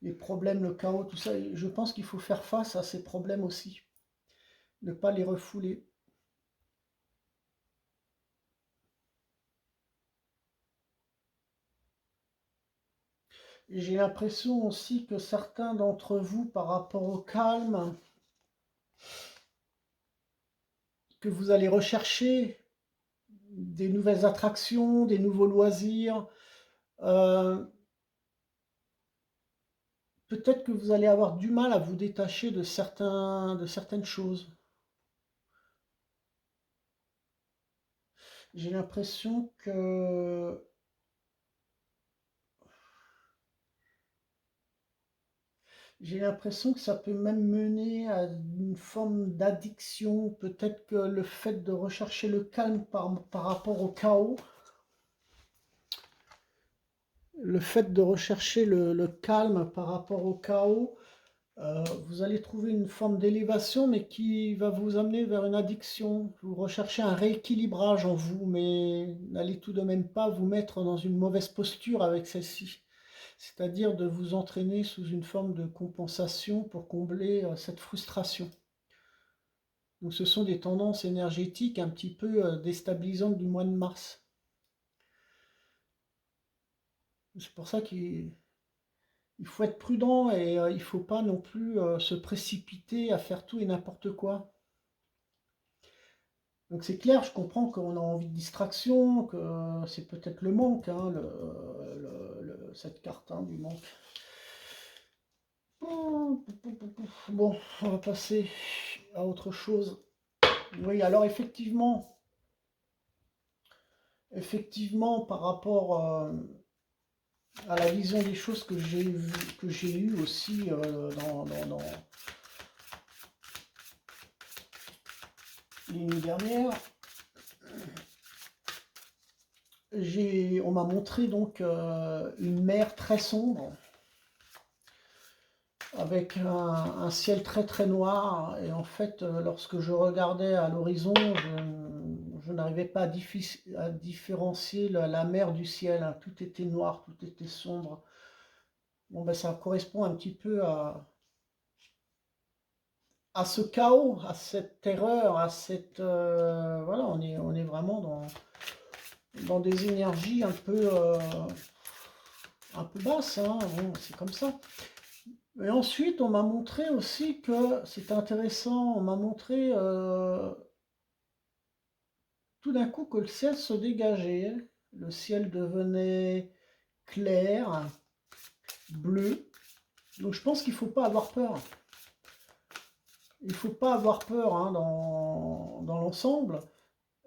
les problèmes, le chaos, tout ça. Je pense qu'il faut faire face à ces problèmes aussi, ne pas les refouler. Et j'ai l'impression aussi que certains d'entre vous, par rapport au calme, que vous allez rechercher des nouvelles attractions, des nouveaux loisirs, euh, peut-être que vous allez avoir du mal à vous détacher de certaines choses. J'ai l'impression que ça peut même mener à une forme d'addiction. Peut-être que le fait de rechercher le calme par rapport au chaos, le fait de rechercher le calme par rapport au chaos, vous allez trouver une forme d'élévation, mais qui va vous amener vers une addiction. Vous recherchez un rééquilibrage en vous, mais n'allez tout de même pas vous mettre dans une mauvaise posture avec celle-ci. C'est-à-dire de vous entraîner sous une forme de compensation pour combler cette frustration. Donc ce sont des tendances énergétiques un petit peu déstabilisantes du mois de mars. C'est pour ça qu'il faut être prudent et il ne faut pas non plus se précipiter à faire tout et n'importe quoi. Donc c'est clair, je comprends qu'on a envie de distraction, que c'est peut-être le manque, hein, cette carte hein, du manque. Bon, on va passer à autre chose. Oui, alors effectivement, par rapport à la vision des choses que j'ai eue aussi dans les nuits dernières, on m'a montré donc une mer très sombre avec un ciel très très noir et en fait lorsque je regardais à l'horizon je n'arrivais pas à différencier la mer du ciel, hein. Tout était noir, tout était sombre. Bon ben ça correspond un petit peu à ce chaos, à cette terreur, à cette voilà, on est vraiment dans des énergies un peu basses, hein. Bon, c'est comme ça. Et ensuite, on m'a montré aussi que c'est intéressant, on m'a montré tout d'un coup que le ciel se dégageait, le ciel devenait clair, bleu. Donc je pense qu'il ne faut pas avoir peur. Il ne faut pas avoir peur hein, dans l'ensemble.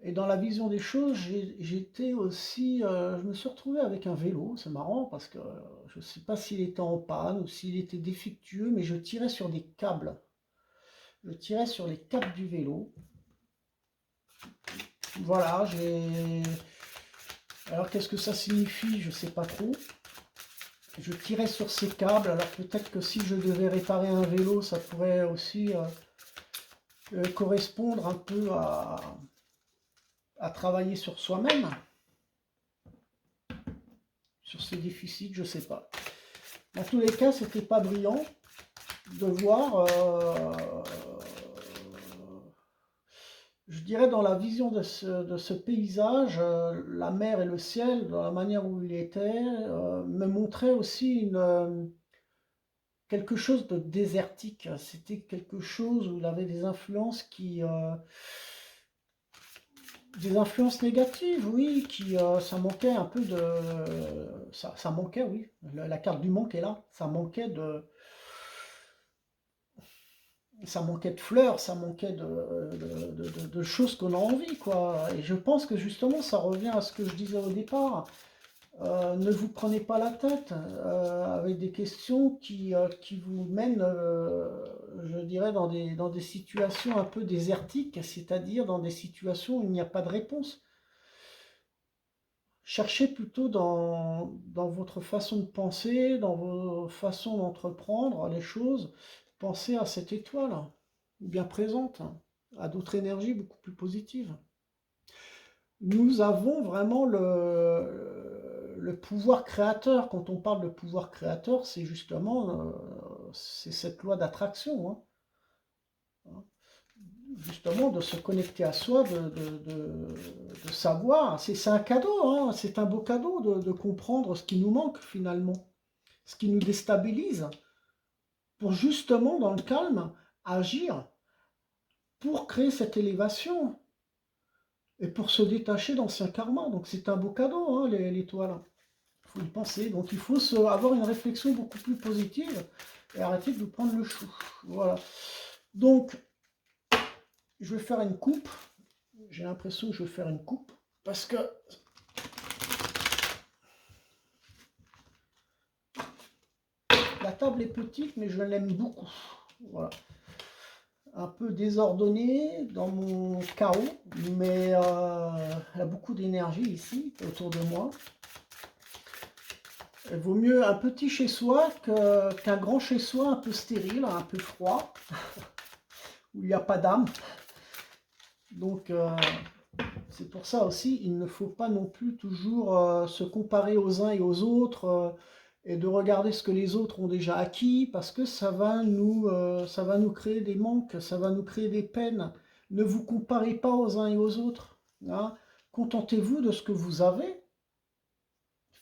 Et dans la vision des choses, j'étais aussi, je me suis retrouvé avec un vélo, c'est marrant parce que je ne sais pas s'il était en panne ou s'il était défectueux, mais je tirais sur des câbles. Je tirais sur les câbles du vélo. Voilà, j'ai... Alors qu'est-ce que ça signifie? Je ne sais pas trop. Je tirais sur ces câbles, alors peut-être que si je devais réparer un vélo, ça pourrait aussi correspondre un peu à travailler sur soi-même, sur ses déficits, je ne sais pas. Dans tous les cas, c'était pas brillant de voir, je dirais dans la vision de ce paysage, la mer et le ciel, dans la manière où il était, me montraient aussi quelque chose de désertique. C'était quelque chose où il avait des influences des influences négatives, oui, ça manquait un peu de... Ça manquait, oui. La carte du manque est là. Ça manquait de fleurs, ça manquait de choses qu'on a envie, quoi. Et je pense que justement, ça revient à ce que je disais au départ. Ne vous prenez pas la tête avec des questions qui vous mènent, je dirais, dans des situations un peu désertiques, c'est-à-dire dans des situations où il n'y a pas de réponse. Cherchez plutôt dans votre façon de penser, dans vos façons d'entreprendre les choses. Pensez à cette étoile, bien présente, à d'autres énergies beaucoup plus positives. Nous avons vraiment le pouvoir créateur. Quand on parle de pouvoir créateur, c'est justement c'est cette loi d'attraction, hein. Justement de se connecter à soi, de savoir. C'est un cadeau, hein, c'est un beau cadeau de comprendre ce qui nous manque finalement, ce qui nous déstabilise, pour justement dans le calme agir, pour créer cette élévation et pour se détacher d'anciens karmas. Donc c'est un beau cadeau, hein, l'étoile. Il faut y penser. Donc il faut avoir une réflexion beaucoup plus positive et arrêter de vous prendre le chou. Voilà. Donc, je vais faire une coupe. J'ai l'impression que je vais faire une coupe parce que la table est petite, mais je l'aime beaucoup. Voilà. Un peu désordonnée dans mon chaos, mais elle a beaucoup d'énergie ici, autour de moi. Il vaut mieux un petit chez-soi qu'un grand chez-soi un peu stérile, un peu froid, où il n'y a pas d'âme. Donc, c'est pour ça aussi, il ne faut pas non plus toujours se comparer aux uns et aux autres et de regarder ce que les autres ont déjà acquis, parce que ça va nous créer des manques, ça va nous créer des peines. Ne vous comparez pas aux uns et aux autres, hein. Contentez-vous de ce que vous avez.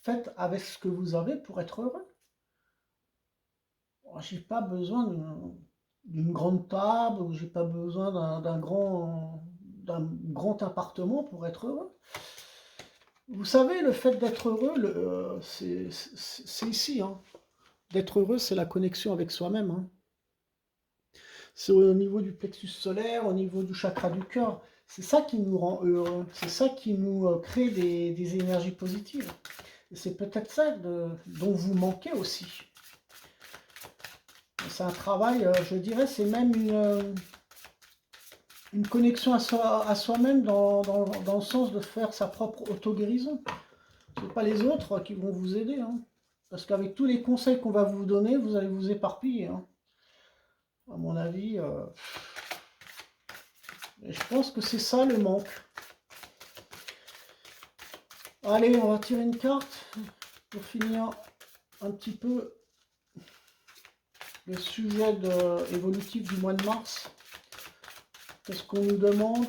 Faites avec ce que vous avez pour être heureux. J'ai pas besoin d'une grande table, ou j'ai pas besoin d'un grand appartement pour être heureux. Vous savez, le fait d'être heureux, c'est ici, hein. D'être heureux, c'est la connexion avec soi-même, hein. C'est au niveau du plexus solaire, au niveau du chakra du cœur. C'est ça qui nous rend heureux. C'est ça qui nous crée des énergies positives. Et c'est peut-être ça dont vous manquez aussi. C'est un travail, je dirais, c'est même une connexion à soi-même dans le sens de faire sa propre auto-guérison. Ce n'est pas les autres qui vont vous aider, hein. Parce qu'avec tous les conseils qu'on va vous donner, vous allez vous éparpiller, hein. À mon avis, et je pense que c'est ça le manque. Allez, on va tirer une carte pour finir un petit peu le sujet évolutif du mois de mars. Qu'est-ce qu'on nous demande?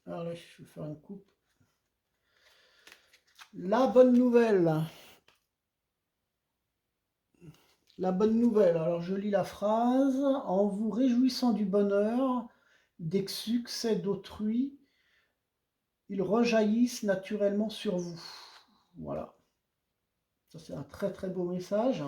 Allez, je vais faire une coupe. La bonne nouvelle. La bonne nouvelle, alors je lis la phrase. En vous réjouissant du bonheur, des succès d'autrui, ils rejaillissent naturellement sur vous. Voilà. Ça, c'est un très très beau message.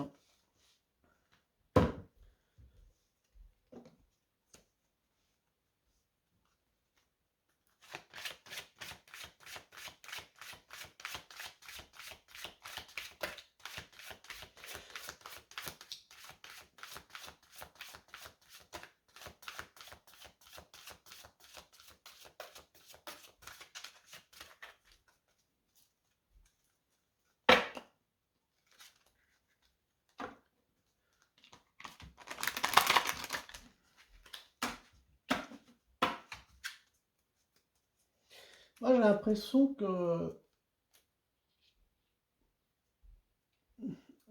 Moi, j'ai l'impression que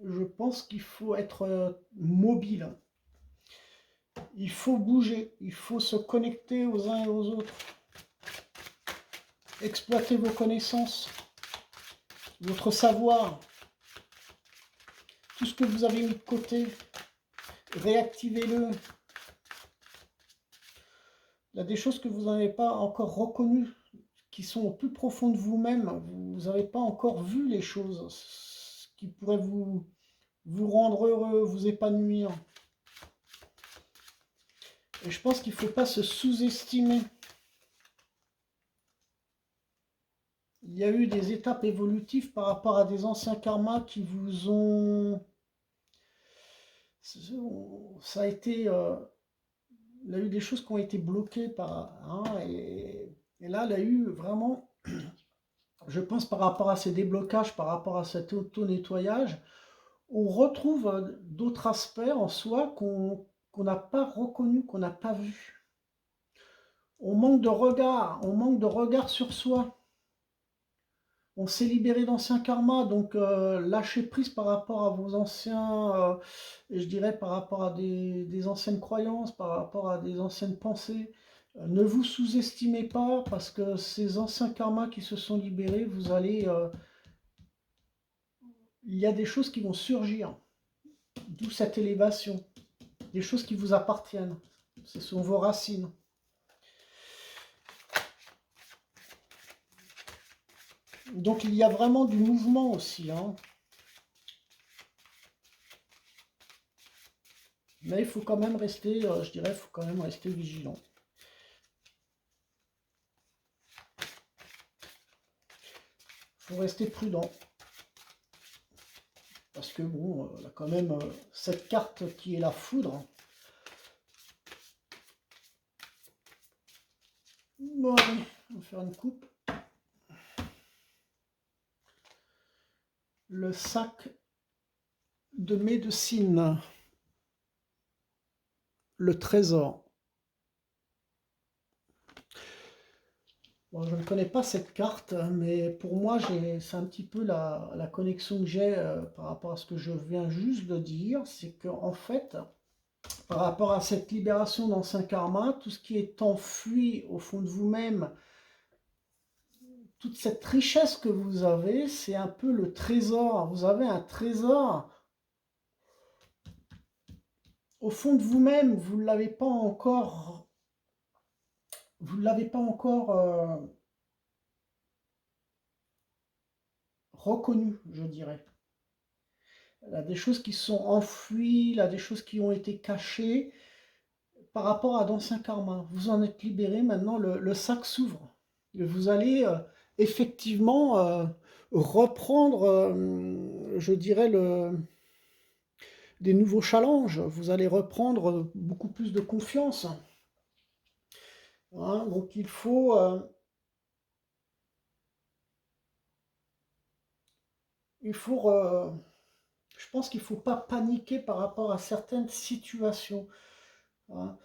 je pense qu'il faut être mobile. Il faut bouger, il faut se connecter aux uns et aux autres, exploiter vos connaissances, votre savoir, tout ce que vous avez mis de côté, réactivez-le. Il y a des choses que vous n'avez pas encore reconnues, qui sont au plus profond de vous-même. Vous n'avez pas encore vu les choses qui pourraient vous rendre heureux, vous épanouir. Et je pense qu'il ne faut pas se sous-estimer. Il y a eu des étapes évolutives par rapport à des anciens karmas qui vous ont... Ça a été... il y a eu des choses qui ont été bloquées par... hein, et là, il y a eu vraiment... Je pense par rapport à ces déblocages, par rapport à cet auto-nettoyage, on retrouve d'autres aspects en soi qu'on n'a pas reconnus, qu'on n'a pas vus. On manque de regard sur soi. On s'est libéré d'anciens karmas, donc lâchez prise par rapport à vos anciens, et je dirais par rapport à des anciennes croyances, par rapport à des anciennes pensées. Ne vous sous-estimez pas, parce que ces anciens karmas qui se sont libérés, vous allez, il y a des choses qui vont surgir, d'où cette élévation, des choses qui vous appartiennent. Ce sont vos racines. Donc il y a vraiment du mouvement aussi, hein. Mais il faut quand même rester, je dirais, il faut quand même rester vigilant. Il faut rester prudent. Parce que bon, il y a quand même cette carte qui est la foudre. Bon, allez, on va faire une coupe. Le sac de médecine. Le trésor. Bon, je ne connais pas cette carte, mais pour moi, c'est un petit peu la connexion que j'ai par rapport à ce que je viens juste de dire. C'est qu'en fait, par rapport à cette libération d'ancien karma, tout ce qui est enfui au fond de vous-même, toute cette richesse que vous avez, c'est un peu le trésor. Vous avez un trésor au fond de vous-même. Vous ne l'avez pas encore, reconnu, je dirais. Il y a des choses qui sont enfouies, il y a des choses qui ont été cachées par rapport à d'anciens karmas. Vous en êtes libéré, maintenant le sac s'ouvre. Et vous allez effectivement reprendre, je dirais, des nouveaux challenges. Vous allez reprendre beaucoup plus de confiance. Hein, donc je pense qu'il ne faut pas paniquer par rapport à certaines situations. Hein.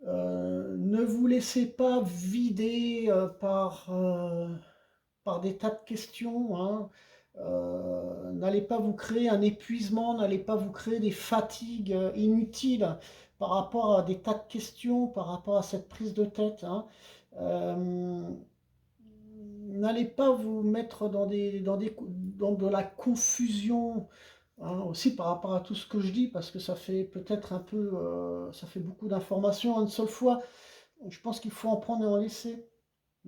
Ne vous laissez pas vider par des tas de questions. Hein. N'allez pas vous créer un épuisement, n'allez pas vous créer des fatigues inutiles par rapport à des tas de questions, par rapport à cette prise de tête. Hein. Euh, N'allez pas vous mettre dans de la confusion, hein, aussi par rapport à tout ce que je dis, parce que ça fait peut-être un peu, ça fait beaucoup d'informations en une seule fois. Je pense qu'il faut en prendre et en laisser.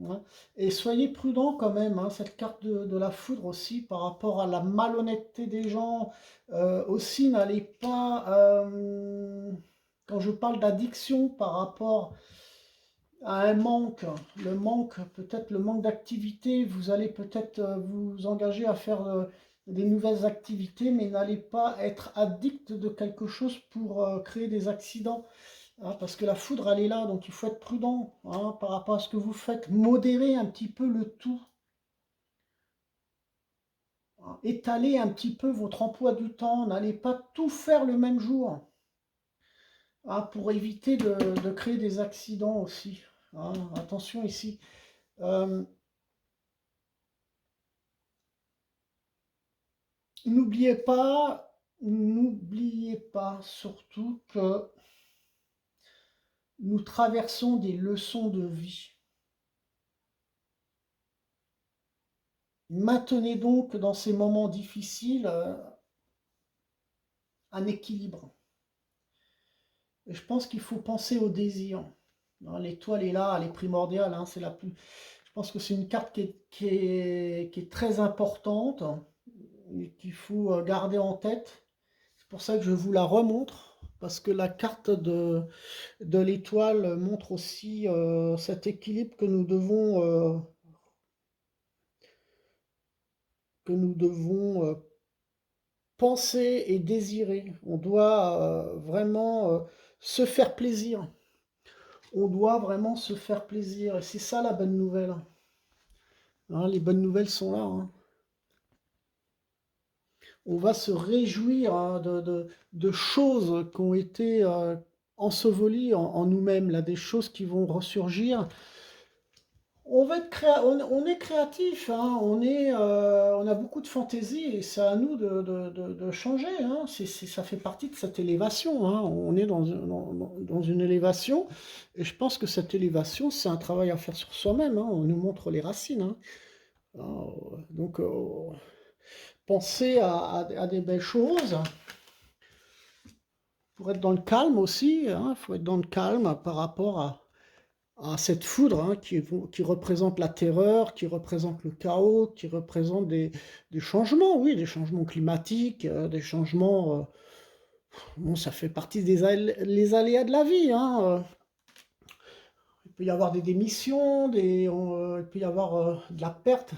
Hein. Et soyez prudent quand même, hein, cette carte de la foudre aussi, par rapport à la malhonnêteté des gens. Aussi, n'allez pas, quand je parle d'addiction par rapport à un manque, peut-être le manque d'activité, vous allez peut-être vous engager à faire des nouvelles activités, mais n'allez pas être addict de quelque chose pour créer des accidents. Hein, parce que la foudre, elle est là, donc il faut être prudent, hein, par rapport à ce que vous faites. Modérez un petit peu le tout. Hein. Étalez un petit peu votre emploi du temps. N'allez pas tout faire le même jour, hein, pour éviter de créer des accidents aussi. Hein. Attention ici. Euh, n'oubliez pas surtout que nous traversons des leçons de vie. Maintenez donc dans ces moments difficiles un équilibre. Et je pense qu'il faut penser au désir. L'étoile est là, elle est primordiale, hein, c'est la plus. Je pense que c'est une carte qui est très importante et qu'il faut garder en tête. C'est pour ça que je vous la remontre, parce que la carte de l'étoile montre aussi cet équilibre que nous devons penser et désirer. On doit vraiment se faire plaisir. On doit vraiment se faire plaisir. Et c'est ça la bonne nouvelle. Hein, les bonnes nouvelles sont là. Hein. On va se réjouir hein, de choses qui ont été ensevelies en nous-mêmes, là, des choses qui vont ressurgir. On est créatif, hein, on a beaucoup de fantaisie et c'est à nous de changer. Hein, ça fait partie de cette élévation. Hein, on est dans une élévation et je pense que cette élévation, c'est un travail à faire sur soi-même. Hein, on nous montre les racines. Hein. Donc, pensez à des belles choses pour être dans le calme aussi. Il faut être dans le calme par rapport à cette foudre hein, qui représente la terreur, qui représente le chaos, qui représente des changements, oui, des changements climatiques, des changements... bon, ça fait partie les aléas de la vie. Hein, il peut y avoir des démissions, il peut y avoir de la perte,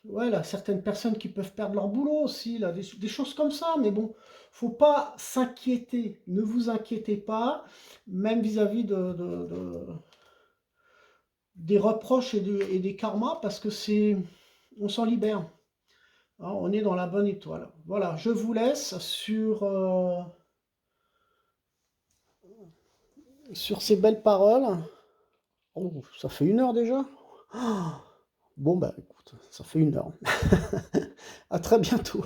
ouais, là, certaines personnes qui peuvent perdre leur boulot aussi, là, des choses comme ça. Mais bon, faut pas s'inquiéter. Ne vous inquiétez pas, même vis-à-vis des reproches et des karmas, parce que on s'en libère. Hein, on est dans la bonne étoile. Voilà, je vous laisse sur ces belles paroles. Oh, ça fait 1 heure déjà? Oh, bon, bah écoute, ça fait 1 heure. À très bientôt.